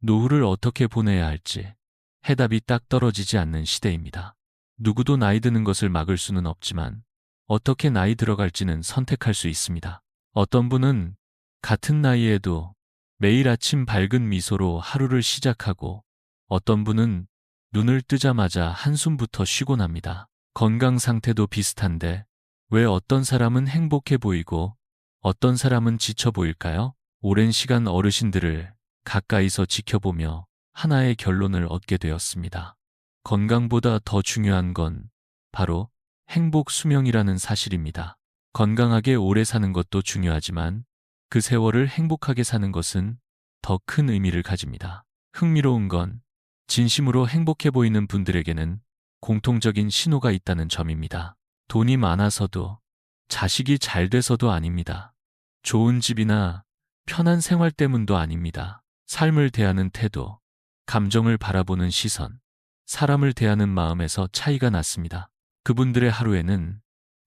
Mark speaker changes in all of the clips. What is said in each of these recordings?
Speaker 1: 노후를 어떻게 보내야 할지 해답이 딱 떨어지지 않는 시대입니다. 누구도 나이 드는 것을 막을 수는 없지만 어떻게 나이 들어갈지는 선택할 수 있습니다. 어떤 분은 같은 나이에도 매일 아침 밝은 미소로 하루를 시작하고 어떤 분은 눈을 뜨자마자 한숨부터 쉬곤 합니다. 건강 상태도 비슷한데 왜 어떤 사람은 행복해 보이고 어떤 사람은 지쳐 보일까요? 오랜 시간 어르신들을 가까이서 지켜보며 하나의 결론을 얻게 되었습니다. 건강보다 더 중요한 건 바로 행복 수명이라는 사실입니다. 건강하게 오래 사는 것도 중요하지만 그 세월을 행복하게 사는 것은 더 큰 의미를 가집니다. 흥미로운 건 진심으로 행복해 보이는 분들에게는 공통적인 신호가 있다는 점입니다. 돈이 많아서도 자식이 잘 돼서도 아닙니다. 좋은 집이나 편한 생활 때문도 아닙니다. 삶을 대하는 태도, 감정을 바라보는 시선, 사람을 대하는 마음에서 차이가 났습니다. 그분들의 하루에는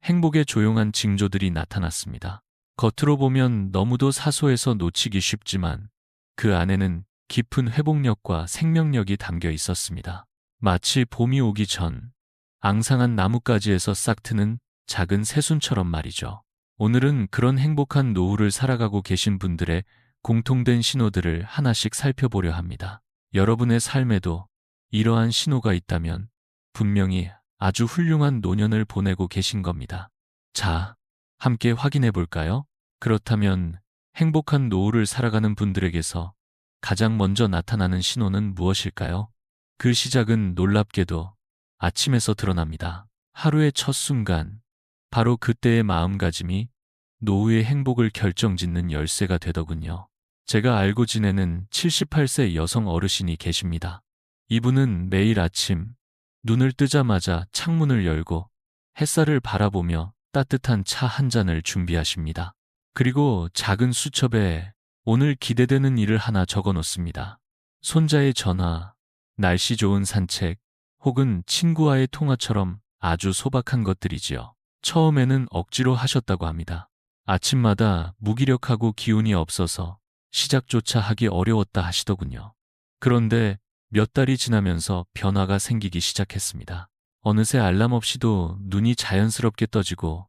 Speaker 1: 행복의 조용한 징조들이 나타났습니다. 겉으로 보면 너무도 사소해서 놓치기 쉽지만 그 안에는 깊은 회복력과 생명력이 담겨 있었습니다. 마치 봄이 오기 전 앙상한 나뭇가지에서 싹 트는 작은 새순처럼 말이죠. 오늘은 그런 행복한 노후를 살아가고 계신 분들의 공통된 신호들을 하나씩 살펴보려 합니다. 여러분의 삶에도 이러한 신호가 있다면 분명히 아주 훌륭한 노년을 보내고 계신 겁니다. 자, 함께 확인해 볼까요? 그렇다면 행복한 노후를 살아가는 분들에게서 가장 먼저 나타나는 신호는 무엇일까요? 그 시작은 놀랍게도 아침에서 드러납니다. 하루의 첫 순간, 바로 그때의 마음가짐이 노후의 행복을 결정짓는 열쇠가 되더군요. 제가 알고 지내는 78세 여성 어르신이 계십니다. 이분은 매일 아침 눈을 뜨자마자 창문을 열고 햇살을 바라보며 따뜻한 차 한 잔을 준비하십니다. 그리고 작은 수첩에 오늘 기대되는 일을 하나 적어 놓습니다. 손자의 전화, 날씨 좋은 산책, 혹은 친구와의 통화처럼 아주 소박한 것들이지요. 처음에는 억지로 하셨다고 합니다. 아침마다 무기력하고 기운이 없어서 시작조차 하기 어려웠다 하시더군요. 그런데 몇 달이 지나면서 변화가 생기기 시작했습니다. 어느새 알람 없이도 눈이 자연스럽게 떠지고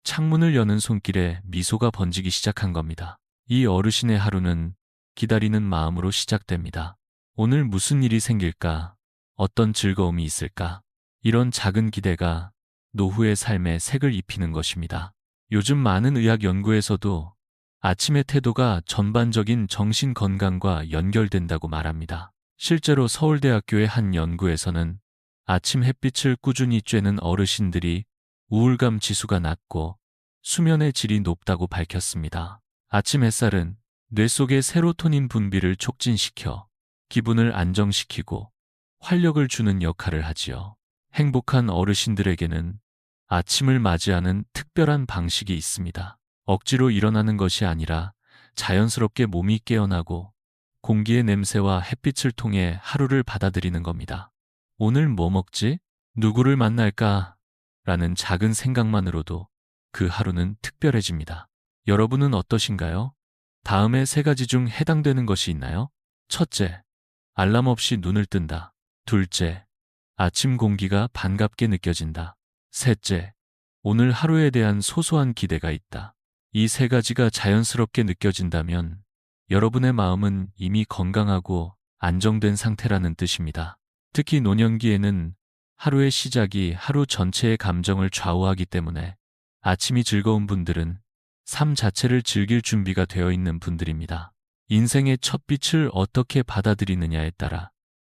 Speaker 1: 창문을 여는 손길에 미소가 번지기 시작한 겁니다. 이 어르신의 하루는 기다리는 마음으로 시작됩니다. 오늘 무슨 일이 생길까? 어떤 즐거움이 있을까? 이런 작은 기대가 노후의 삶에 색을 입히는 것입니다. 요즘 많은 의학 연구에서도 아침의 태도가 전반적인 정신 건강과 연결된다고 말합니다. 실제로 서울대학교의 한 연구에서는 아침 햇빛을 꾸준히 쬐는 어르신들이 우울감 지수가 낮고 수면의 질이 높다고 밝혔습니다. 아침 햇살은 뇌 속의 세로토닌 분비를 촉진시켜 기분을 안정시키고 활력을 주는 역할을 하지요. 행복한 어르신들에게는 아침을 맞이하는 특별한 방식이 있습니다. 억지로 일어나는 것이 아니라 자연스럽게 몸이 깨어나고 공기의 냄새와 햇빛을 통해 하루를 받아들이는 겁니다. 오늘 뭐 먹지? 누구를 만날까? 라는 작은 생각만으로도 그 하루는 특별해집니다. 여러분은 어떠신가요? 다음에 세 가지 중 해당되는 것이 있나요? 첫째, 알람 없이 눈을 뜬다. 둘째, 아침 공기가 반갑게 느껴진다. 셋째, 오늘 하루에 대한 소소한 기대가 있다. 이 세 가지가 자연스럽게 느껴진다면 여러분의 마음은 이미 건강하고 안정된 상태라는 뜻입니다. 특히 노년기에는 하루의 시작이 하루 전체의 감정을 좌우하기 때문에 아침이 즐거운 분들은 삶 자체를 즐길 준비가 되어 있는 분들입니다. 인생의 첫 빛을 어떻게 받아들이느냐에 따라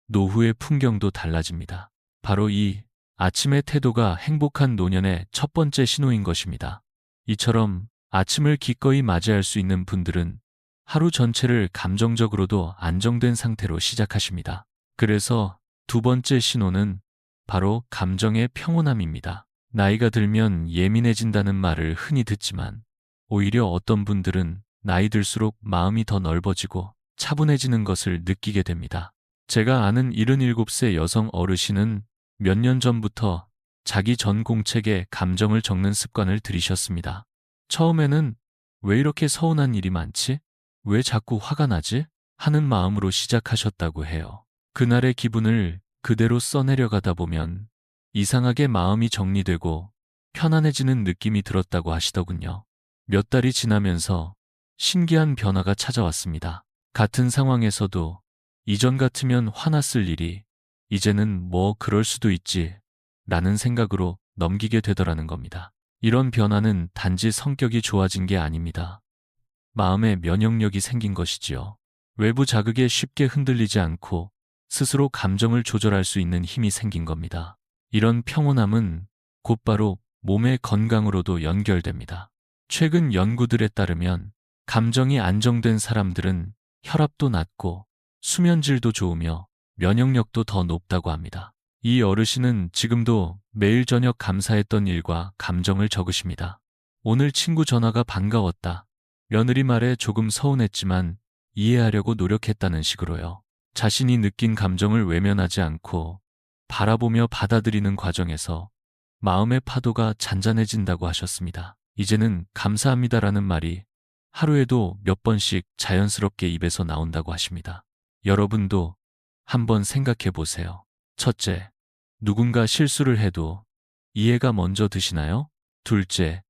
Speaker 1: 노후의 풍경도 달라집니다. 바로 이 아침의 태도가 행복한 노년의 첫 번째 신호인 것입니다. 이처럼 아침을 기꺼이 맞이할 수 있는 분들은 하루 전체를 감정적으로도 안정된 상태로 시작하십니다. 그래서 두 번째 신호는 바로 감정의 평온함입니다. 나이가 들면 예민해진다는 말을 흔히 듣지만 오히려 어떤 분들은 나이 들수록 마음이 더 넓어지고 차분해지는 것을 느끼게 됩니다. 제가 아는 77세 여성 어르신은 몇 년 전부터 자기 전 공책에 감정을 적는 습관을 들이셨습니다. 처음에는 왜 이렇게 서운한 일이 많지? 왜 자꾸 화가 나지? 하는 마음으로 시작하셨다고 해요. 그날의 기분을 그대로 써내려가다 보면 이상하게 마음이 정리되고 편안해지는 느낌이 들었다고 하시더군요. 몇 달이 지나면서 신기한 변화가 찾아왔습니다. 같은 상황에서도 이전 같으면 화났을 일이 이제는 뭐 그럴 수도 있지 라는 생각으로 넘기게 되더라는 겁니다. 이런 변화는 단지 성격이 좋아진 게 아닙니다. 마음의 면역력이 생긴 것이지요. 외부 자극에 쉽게 흔들리지 않고 스스로 감정을 조절할 수 있는 힘이 생긴 겁니다. 이런 평온함은 곧바로 몸의 건강으로도 연결됩니다. 최근 연구들에 따르면 감정이 안정된 사람들은 혈압도 낮고 수면질도 좋으며 면역력도 더 높다고 합니다. 이 어르신은 지금도 매일 저녁 감사했던 일과 감정을 적으십니다. 오늘 친구 전화가 반가웠다. 며느리 말에 조금 서운했지만 이해하려고 노력했다는 식으로요. 자신이 느낀 감정을 외면하지 않고 바라보며 받아들이는 과정에서 마음의 파도가 잔잔해진다고 하셨습니다. 이제는 감사합니다라는 말이 하루에도 몇 번씩 자연스럽게 입에서 나온다고 하십니다. 여러분도 한번 생각해 보세요. 첫째, 누군가 실수를 해도 이해가 먼저 드시나요? 둘째,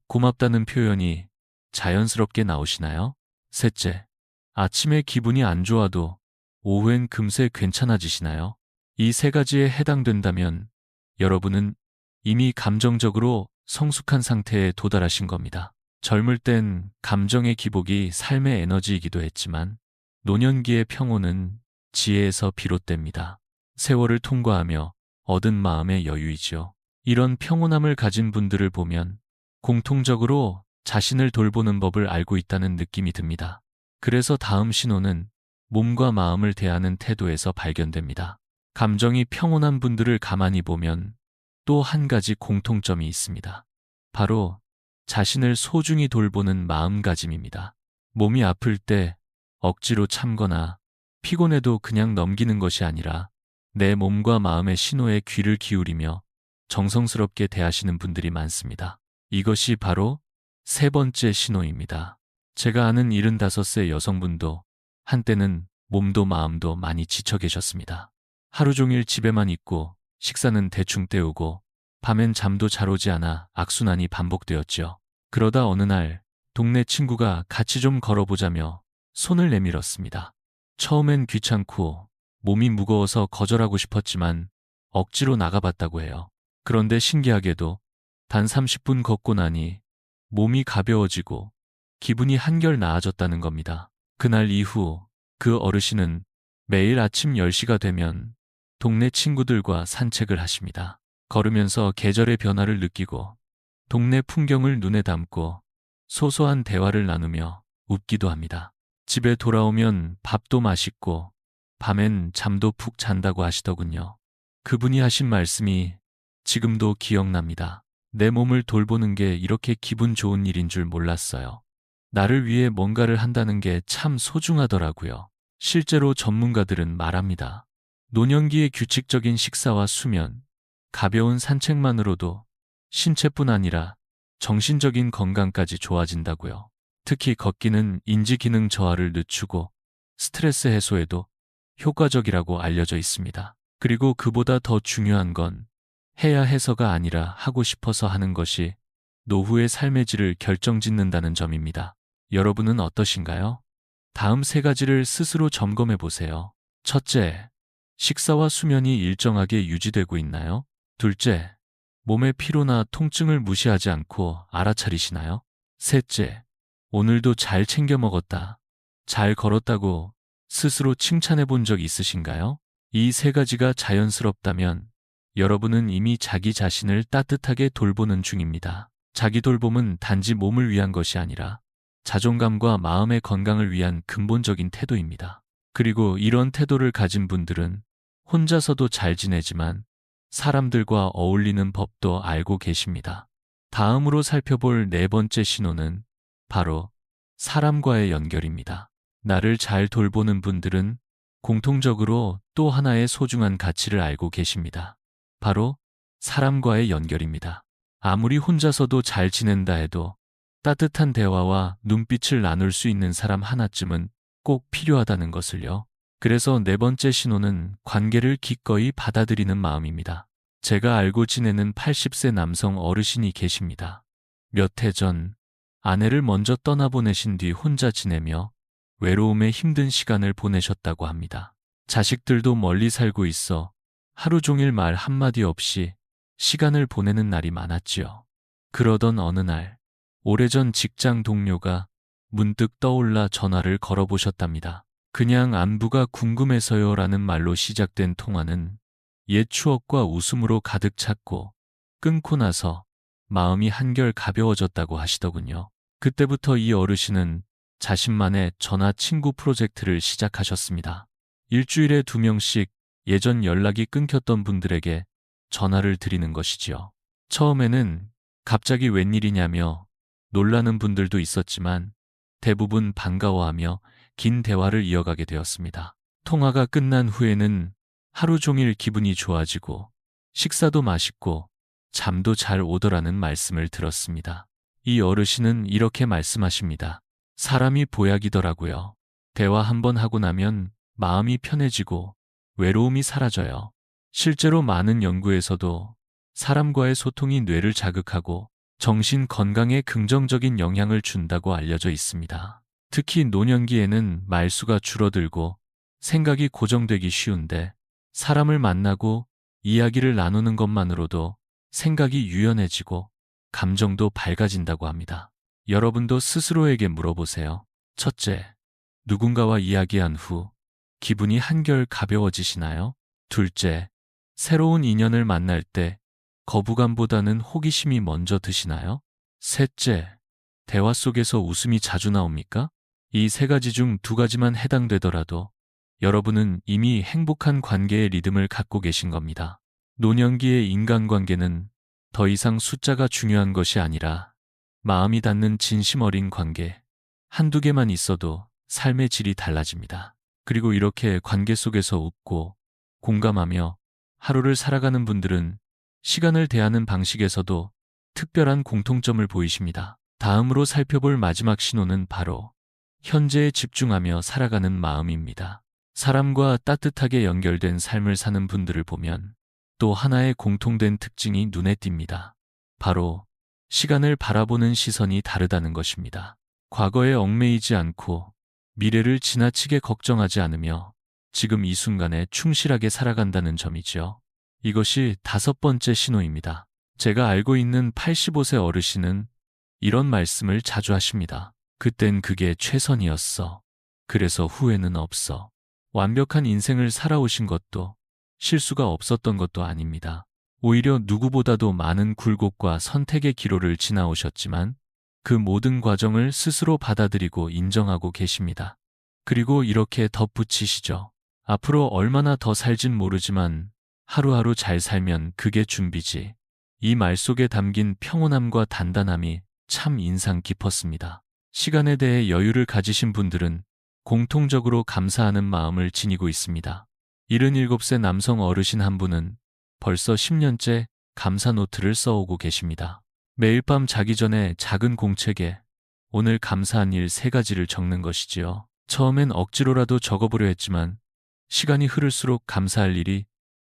Speaker 1: 고맙다는 표현이 자연스럽게 나오시나요? 셋째, 아침에 기분이 안 좋아도 오후엔 금세 괜찮아지시나요? 이 세 가지에 해당된다면 여러분은 이미 감정적으로 성숙한 상태에 도달하신 겁니다. 젊을 땐 감정의 기복이 삶의 에너지이기도 했지만 노년기의 평온은 지혜에서 비롯됩니다. 세월을 통과하며 얻은 마음의 여유이지요. 이런 평온함을 가진 분들을 보면 공통적으로 자신을 돌보는 법을 알고 있다는 느낌이 듭니다. 그래서 다음 신호는 몸과 마음을 대하는 태도에서 발견됩니다. 감정이 평온한 분들을 가만히 보면 또 한 가지 공통점이 있습니다. 바로 자신을 소중히 돌보는 마음가짐입니다. 몸이 아플 때 억지로 참거나 피곤해도 그냥 넘기는 것이 아니라 내 몸과 마음의 신호에 귀를 기울이며 정성스럽게 대하시는 분들이 많습니다. 이것이 바로 세 번째 신호입니다. 제가 아는 75세 여성분도 한때는 몸도 마음도 많이 지쳐 계셨습니다. 하루 종일 집에만 있고 식사는 대충 때우고 밤엔 잠도 잘 오지 않아 악순환이 반복되었지요. 그러다 어느 날 동네 친구가 같이 좀 걸어보자며 손을 내밀었습니다. 처음엔 귀찮고 몸이 무거워서 거절하고 싶었지만 억지로 나가봤다고 해요. 그런데 신기하게도 단 30분 걷고 나니 몸이 가벼워지고 기분이 한결 나아졌다는 겁니다. 그날 이후 그 어르신은 매일 아침 10시가 되면 동네 친구들과 산책을 하십니다. 걸으면서 계절의 변화를 느끼고 동네 풍경을 눈에 담고 소소한 대화를 나누며 웃기도 합니다. 집에 돌아오면 밥도 맛있고 밤엔 잠도 푹 잔다고 하시더군요. 그분이 하신 말씀이 지금도 기억납니다. 내 몸을 돌보는 게 이렇게 기분 좋은 일인 줄 몰랐어요. 나를 위해 뭔가를 한다는 게 참 소중하더라고요. 실제로 전문가들은 말합니다. 노년기의 규칙적인 식사와 수면, 가벼운 산책만으로도 신체뿐 아니라 정신적인 건강까지 좋아진다고요. 특히 걷기는 인지 기능 저하를 늦추고 스트레스 해소에도 효과적이라고 알려져 있습니다. 그리고 그보다 더 중요한 건 해야 해서가 아니라 하고 싶어서 하는 것이 노후의 삶의 질을 결정짓는다는 점입니다. 여러분은 어떠신가요? 다음 세 가지를 스스로 점검해 보세요. 첫째, 식사와 수면이 일정하게 유지되고 있나요? 둘째, 몸의 피로나 통증을 무시하지 않고 알아차리시나요? 셋째, 오늘도 잘 챙겨 먹었다, 잘 걸었다고 스스로 칭찬해 본 적 있으신가요? 이 세 가지가 자연스럽다면 여러분은 이미 자기 자신을 따뜻하게 돌보는 중입니다. 자기 돌봄은 단지 몸을 위한 것이 아니라 자존감과 마음의 건강을 위한 근본적인 태도입니다. 그리고 이런 태도를 가진 분들은 혼자서도 잘 지내지만 사람들과 어울리는 법도 알고 계십니다. 다음으로 살펴볼 네 번째 신호는 바로 사람과의 연결입니다. 나를 잘 돌보는 분들은 공통적으로 또 하나의 소중한 가치를 알고 계십니다. 바로 사람과의 연결입니다. 아무리 혼자서도 잘 지낸다 해도 따뜻한 대화와 눈빛을 나눌 수 있는 사람 하나쯤은 꼭 필요하다는 것을요. 그래서 네 번째 신호는 관계를 기꺼이 받아들이는 마음입니다. 제가 알고 지내는 80세 남성 어르신이 계십니다. 몇 해 전 아내를 먼저 떠나보내신 뒤 혼자 지내며 외로움에 힘든 시간을 보내셨다고 합니다. 자식들도 멀리 살고 있어 하루 종일 말 한마디 없이 시간을 보내는 날이 많았지요. 그러던 어느 날 오래전 직장 동료가 문득 떠올라 전화를 걸어보셨답니다. 그냥 안부가 궁금해서요 라는 말로 시작된 통화는 옛 추억과 웃음으로 가득 찼고 끊고 나서 마음이 한결 가벼워졌다고 하시더군요. 그때부터 이 어르신은 자신만의 전화 친구 프로젝트를 시작하셨습니다. 일주일에 2명씩 예전 연락이 끊겼던 분들에게 전화를 드리는 것이지요. 처음에는 갑자기 웬일이냐며 놀라는 분들도 있었지만 대부분 반가워하며 긴 대화를 이어가게 되었습니다. 통화가 끝난 후에는 하루 종일 기분이 좋아지고 식사도 맛있고 잠도 잘 오더라는 말씀을 들었습니다. 이 어르신은 이렇게 말씀하십니다. 사람이 보약이더라고요. 대화 한번 하고 나면 마음이 편해지고 외로움이 사라져요. 실제로 많은 연구에서도 사람과의 소통이 뇌를 자극하고 정신 건강에 긍정적인 영향을 준다고 알려져 있습니다. 특히 노년기에는 말수가 줄어들고 생각이 고정되기 쉬운데 사람을 만나고 이야기를 나누는 것만으로도 생각이 유연해지고 감정도 밝아진다고 합니다. 여러분도 스스로에게 물어보세요. 첫째, 누군가와 이야기한 후 기분이 한결 가벼워지시나요? 둘째, 새로운 인연을 만날 때 거부감보다는 호기심이 먼저 드시나요? 셋째, 대화 속에서 웃음이 자주 나옵니까? 이 세 가지 중 2가지만 해당되더라도 여러분은 이미 행복한 관계의 리듬을 갖고 계신 겁니다. 노년기의 인간관계는 더 이상 숫자가 중요한 것이 아니라 마음이 닿는 진심 어린 관계, 한두 개만 있어도 삶의 질이 달라집니다. 그리고 이렇게 관계 속에서 웃고 공감하며 하루를 살아가는 분들은 시간을 대하는 방식에서도 특별한 공통점을 보이십니다. 다음으로 살펴볼 마지막 신호는 바로 현재에 집중하며 살아가는 마음입니다. 사람과 따뜻하게 연결된 삶을 사는 분들을 보면 또 하나의 공통된 특징이 눈에 띕니다. 바로 시간을 바라보는 시선이 다르다는 것입니다. 과거에 얽매이지 않고 미래를 지나치게 걱정하지 않으며 지금 이 순간에 충실하게 살아간다는 점이지요. 이것이 5번째 신호입니다. 제가 알고 있는 85세 어르신은 이런 말씀을 자주 하십니다. 그땐 그게 최선이었어. 그래서 후회는 없어. 완벽한 인생을 살아오신 것도 실수가 없었던 것도 아닙니다. 오히려 누구보다도 많은 굴곡과 선택의 기로를 지나오셨지만 그 모든 과정을 스스로 받아들이고 인정하고 계십니다. 그리고 이렇게 덧붙이시죠. 앞으로 얼마나 더 살진 모르지만 하루하루 잘 살면 그게 준비지. 이 말 속에 담긴 평온함과 단단함이 참 인상 깊었습니다. 시간에 대해 여유를 가지신 분들은 공통적으로 감사하는 마음을 지니고 있습니다. 77세 남성 어르신 한 분은 벌써 10년째 감사 노트를 써오고 계십니다. 매일 밤 자기 전에 작은 공책에 오늘 감사한 일 3가지를 적는 것이지요. 처음엔 억지로라도 적어보려 했지만 시간이 흐를수록 감사할 일이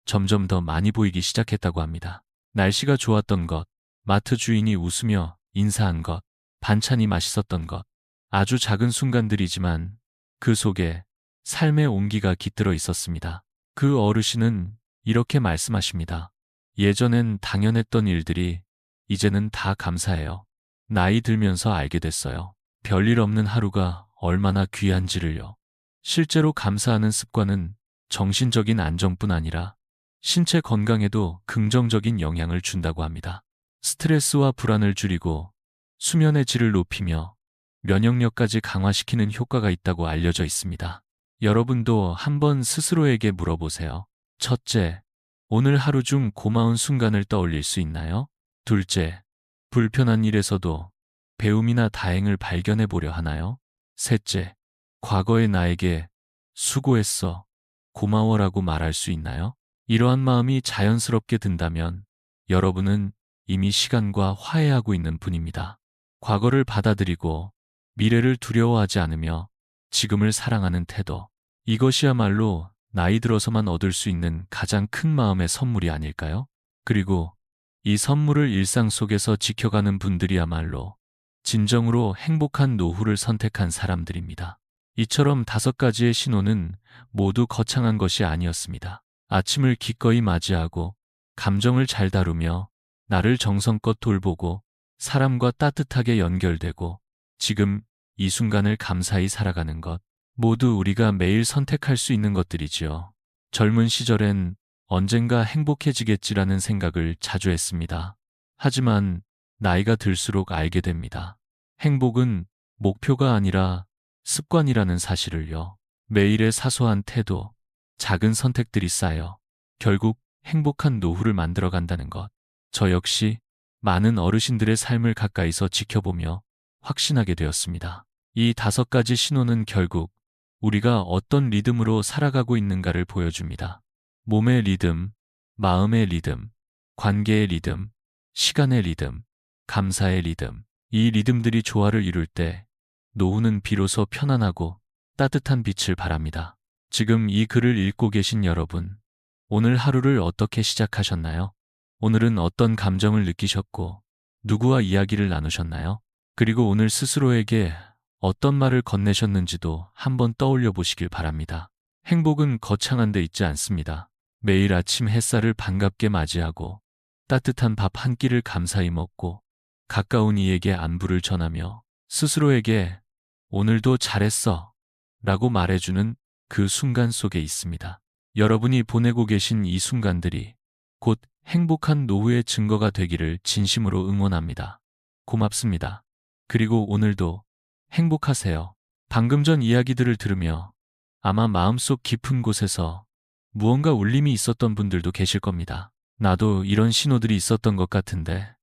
Speaker 1: 점점 더 많이 보이기 시작했다고 합니다. 날씨가 좋았던 것, 마트 주인이 웃으며 인사한 것, 반찬이 맛있었던 것, 아주 작은 순간들이지만 그 속에 삶의 온기가 깃들어 있었습니다. 그 어르신은 이렇게 말씀하십니다. 예전엔 당연했던 일들이 이제는 다 감사해요. 나이 들면서 알게 됐어요. 별일 없는 하루가 얼마나 귀한지를요. 실제로 감사하는 습관은 정신적인 안정뿐 아니라 신체 건강에도 긍정적인 영향을 준다고 합니다. 스트레스와 불안을 줄이고 수면의 질을 높이며 면역력까지 강화시키는 효과가 있다고 알려져 있습니다. 여러분도 한번 스스로에게 물어보세요. 첫째, 오늘 하루 중 고마운 순간을 떠올릴 수 있나요? 둘째, 불편한 일에서도 배움이나 다행을 발견해 보려 하나요? 셋째, 과거의 나에게 수고했어, 고마워라고 말할 수 있나요? 이러한 마음이 자연스럽게 든다면 여러분은 이미 시간과 화해하고 있는 분입니다. 과거를 받아들이고 미래를 두려워하지 않으며 지금을 사랑하는 태도. 이것이야말로 나이 들어서만 얻을 수 있는 가장 큰 마음의 선물이 아닐까요? 그리고 이 선물을 일상 속에서 지켜가는 분들이야말로 진정으로 행복한 노후를 선택한 사람들입니다. 이처럼 5가지의 신호는 모두 거창한 것이 아니었습니다. 아침을 기꺼이 맞이하고 감정을 잘 다루며 나를 정성껏 돌보고 사람과 따뜻하게 연결되고 지금 이 순간을 감사히 살아가는 것. 모두 우리가 매일 선택할 수 있는 것들이지요. 젊은 시절엔 언젠가 행복해지겠지라는 생각을 자주 했습니다. 하지만 나이가 들수록 알게 됩니다. 행복은 목표가 아니라 습관이라는 사실을요. 매일의 사소한 태도, 작은 선택들이 쌓여 결국 행복한 노후를 만들어 간다는 것. 저 역시 많은 어르신들의 삶을 가까이서 지켜보며 확신하게 되었습니다. 이 5가지 신호는 결국 우리가 어떤 리듬으로 살아가고 있는가를 보여줍니다. 몸의 리듬, 마음의 리듬, 관계의 리듬, 시간의 리듬, 감사의 리듬. 이 리듬들이 조화를 이룰 때 노후는 비로소 편안하고 따뜻한 빛을 발합니다. 지금 이 글을 읽고 계신 여러분, 오늘 하루를 어떻게 시작하셨나요? 오늘은 어떤 감정을 느끼셨고 누구와 이야기를 나누셨나요? 그리고 오늘 스스로에게 어떤 말을 건네셨는지도 한번 떠올려 보시길 바랍니다. 행복은 거창한 데 있지 않습니다. 매일 아침 햇살을 반갑게 맞이하고 따뜻한 밥 한 끼를 감사히 먹고 가까운 이에게 안부를 전하며 스스로에게 오늘도 잘했어 라고 말해주는 그 순간 속에 있습니다. 여러분이 보내고 계신 이 순간들이 곧 행복한 노후의 증거가 되기를 진심으로 응원합니다. 고맙습니다. 그리고 오늘도 행복하세요. 방금 전 이야기들을 들으며 아마 마음속 깊은 곳에서 무언가 울림이 있었던 분들도 계실 겁니다. 나도 이런 신호들이 있었던 것 같은데,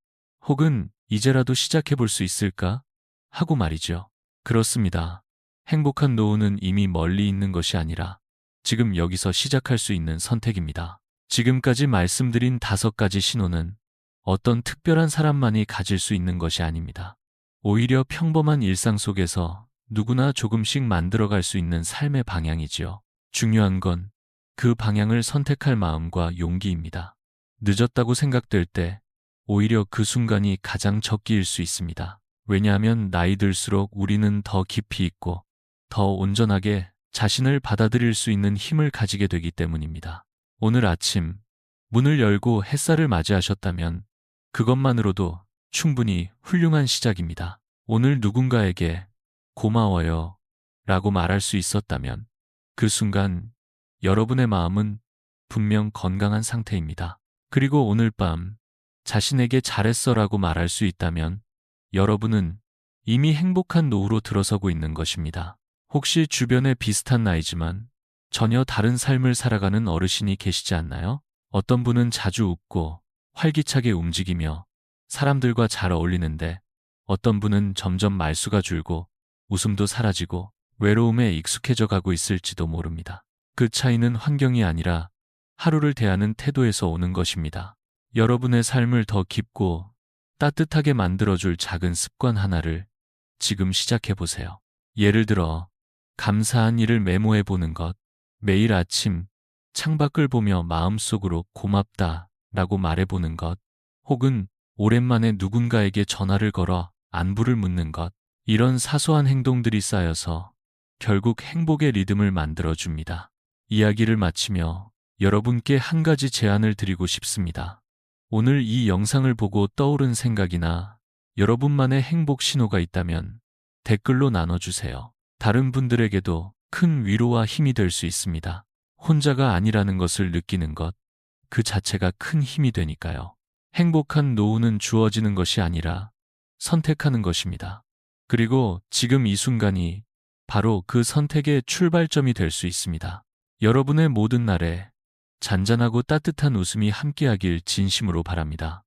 Speaker 1: 혹은 이제라도 시작해 볼 수 있을까? 하고 말이죠. 그렇습니다. 행복한 노후는 이미 멀리 있는 것이 아니라 지금 여기서 시작할 수 있는 선택입니다. 지금까지 말씀드린 5가지 신호는 어떤 특별한 사람만이 가질 수 있는 것이 아닙니다. 오히려 평범한 일상 속에서 누구나 조금씩 만들어갈 수 있는 삶의 방향이지요. 중요한 건 그 방향을 선택할 마음과 용기입니다. 늦었다고 생각될 때 오히려 그 순간이 가장 적기일 수 있습니다. 왜냐하면 나이 들수록 우리는 더 깊이 있고 더 온전하게 자신을 받아들일 수 있는 힘을 가지게 되기 때문입니다. 오늘 아침 문을 열고 햇살을 맞이하셨다면 그것만으로도 충분히 훌륭한 시작입니다. 오늘 누군가에게 고마워요 라고 말할 수 있었다면 그 순간 여러분의 마음은 분명 건강한 상태입니다. 그리고 오늘 밤 자신에게 잘했어 라고 말할 수 있다면 여러분은 이미 행복한 노후로 들어서고 있는 것입니다. 혹시 주변에 비슷한 나이지만 전혀 다른 삶을 살아가는 어르신이 계시지 않나요? 어떤 분은 자주 웃고 활기차게 움직이며 사람들과 잘 어울리는데 어떤 분은 점점 말수가 줄고 웃음도 사라지고 외로움에 익숙해져 가고 있을지도 모릅니다. 그 차이는 환경이 아니라 하루를 대하는 태도에서 오는 것입니다. 여러분의 삶을 더 깊고 따뜻하게 만들어줄 작은 습관 하나를 지금 시작해보세요. 예를 들어 감사한 일을 메모해 보는 것, 매일 아침 창밖을 보며 마음속으로 고맙다 라고 말해보는 것, 혹은 오랜만에 누군가에게 전화를 걸어 안부를 묻는 것, 이런 사소한 행동들이 쌓여서 결국 행복의 리듬을 만들어줍니다. 이야기를 마치며 여러분께 한 가지 제안을 드리고 싶습니다. 오늘 이 영상을 보고 떠오른 생각이나 여러분만의 행복 신호가 있다면 댓글로 나눠주세요. 다른 분들에게도 큰 위로와 힘이 될 수 있습니다. 혼자가 아니라는 것을 느끼는 것, 그 자체가 큰 힘이 되니까요. 행복한 노후는 주어지는 것이 아니라 선택하는 것입니다. 그리고 지금 이 순간이 바로 그 선택의 출발점이 될 수 있습니다. 여러분의 모든 날에 잔잔하고 따뜻한 웃음이 함께하길 진심으로 바랍니다.